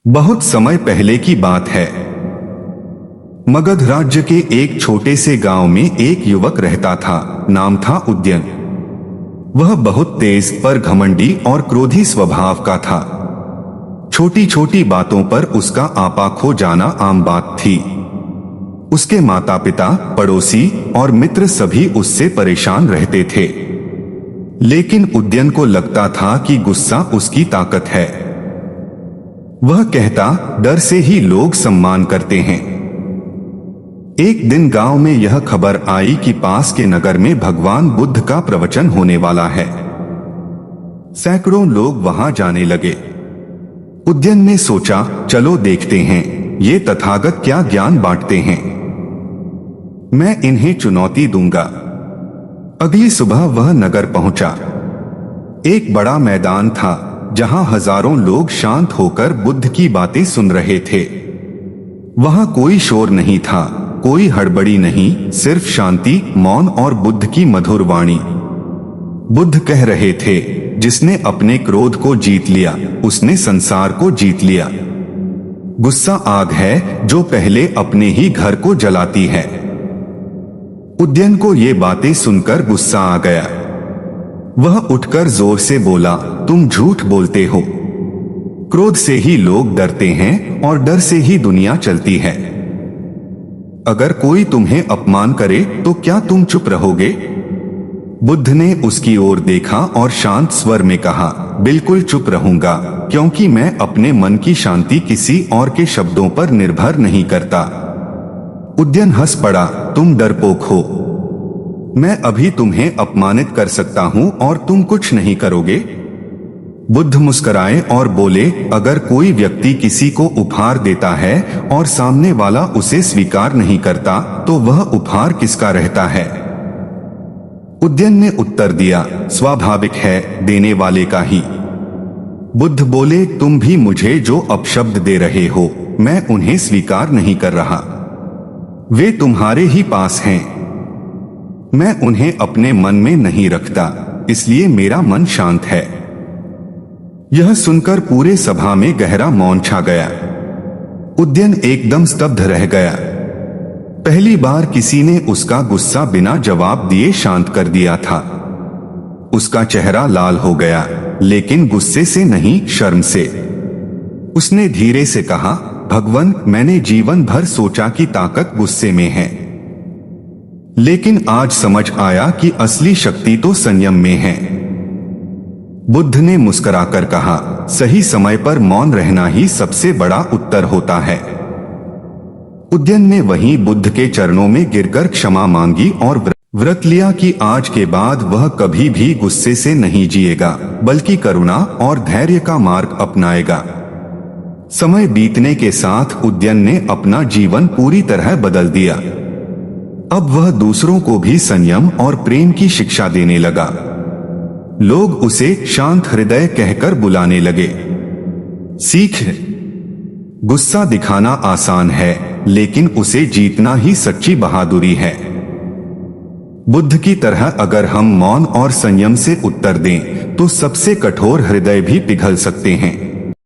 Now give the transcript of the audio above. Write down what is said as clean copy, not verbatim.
बहुत समय पहले की बात है। मगध राज्य के एक छोटे से गांव में एक युवक रहता था। नाम था उद्यन। वह बहुत तेज पर घमंडी और क्रोधी स्वभाव का था। छोटी छोटी बातों पर उसका आपा खो जाना आम बात थी। उसके माता पिता, पड़ोसी और मित्र सभी उससे परेशान रहते थे। लेकिन उद्यन को लगता था कि गुस्सा उसकी ताकत है। वह कहता, डर से ही लोग सम्मान करते हैं। एक दिन गांव में यह खबर आई कि पास के नगर में भगवान बुद्ध का प्रवचन होने वाला है। सैकड़ों लोग वहां जाने लगे। उद्यन ने सोचा, चलो देखते हैं ये तथागत क्या ज्ञान बांटते हैं। मैं इन्हें चुनौती दूंगा। अगली सुबह वह नगर पहुंचा। एक बड़ा मैदान था जहां हजारों लोग शांत होकर बुद्ध की बातें सुन रहे थे। वहां कोई शोर नहीं था, कोई हड़बड़ी नहीं, सिर्फ शांति, मौन और बुद्ध की मधुर वाणी। बुद्ध कह रहे थे, जिसने अपने क्रोध को जीत लिया उसने संसार को जीत लिया। गुस्सा आग है जो पहले अपने ही घर को जलाती है। उद्यन को ये बातें सुनकर गुस्सा आ गया। वह उठकर जोर से बोला, तुम झूठ बोलते हो। क्रोध से ही लोग डरते हैं और डर से ही दुनिया चलती है। अगर कोई तुम्हें अपमान करे तो क्या तुम चुप रहोगे? बुद्ध ने उसकी ओर देखा और शांत स्वर में कहा, बिल्कुल चुप रहूंगा, क्योंकि मैं अपने मन की शांति किसी और के शब्दों पर निर्भर नहीं करता। उद्यन हंस पड़ा, तुम डरपोक हो। मैं अभी तुम्हें अपमानित कर सकता हूं और तुम कुछ नहीं करोगे। बुद्ध मुस्कुराए और बोले, अगर कोई व्यक्ति किसी को उपहार देता है और सामने वाला उसे स्वीकार नहीं करता तो वह उपहार किसका रहता है? उद्यन ने उत्तर दिया, स्वाभाविक है, देने वाले का ही। बुद्ध बोले, तुम भी मुझे जो अपशब्द दे रहे हो मैं उन्हें स्वीकार नहीं कर रहा। वे तुम्हारे ही पास हैं। मैं उन्हें अपने मन में नहीं रखता, इसलिए मेरा मन शांत है। यह सुनकर पूरे सभा में गहरा मौन छा गया। उद्यन एकदम स्तब्ध रह गया। पहली बार किसी ने उसका गुस्सा बिना जवाब दिए शांत कर दिया था। उसका चेहरा लाल हो गया, लेकिन गुस्से से नहीं, शर्म से। उसने धीरे से कहा, भगवान, मैंने जीवन भर सोचा कि ताकत गुस्से में है, लेकिन आज समझ आया कि असली शक्ति तो संयम में है। बुद्ध ने मुस्कुराकर कहा, सही समय पर मौन रहना ही सबसे बड़ा उत्तर होता है। उद्यन ने वहीं बुद्ध के चरणों में गिरकर क्षमा मांगी और व्रत लिया कि आज के बाद वह कभी भी गुस्से से नहीं जिएगा, बल्कि करुणा और धैर्य का मार्ग अपनाएगा। समय बीतने के साथ उद्यन ने अपना जीवन पूरी तरह बदल दिया। अब वह दूसरों को भी संयम और प्रेम की शिक्षा देने लगा। लोग उसे शांत हृदय कहकर बुलाने लगे। सीख, गुस्सा दिखाना आसान है, लेकिन उसे जीतना ही सच्ची बहादुरी है। बुद्ध की तरह अगर हम मौन और संयम से उत्तर दें तो सबसे कठोर हृदय भी पिघल सकते हैं।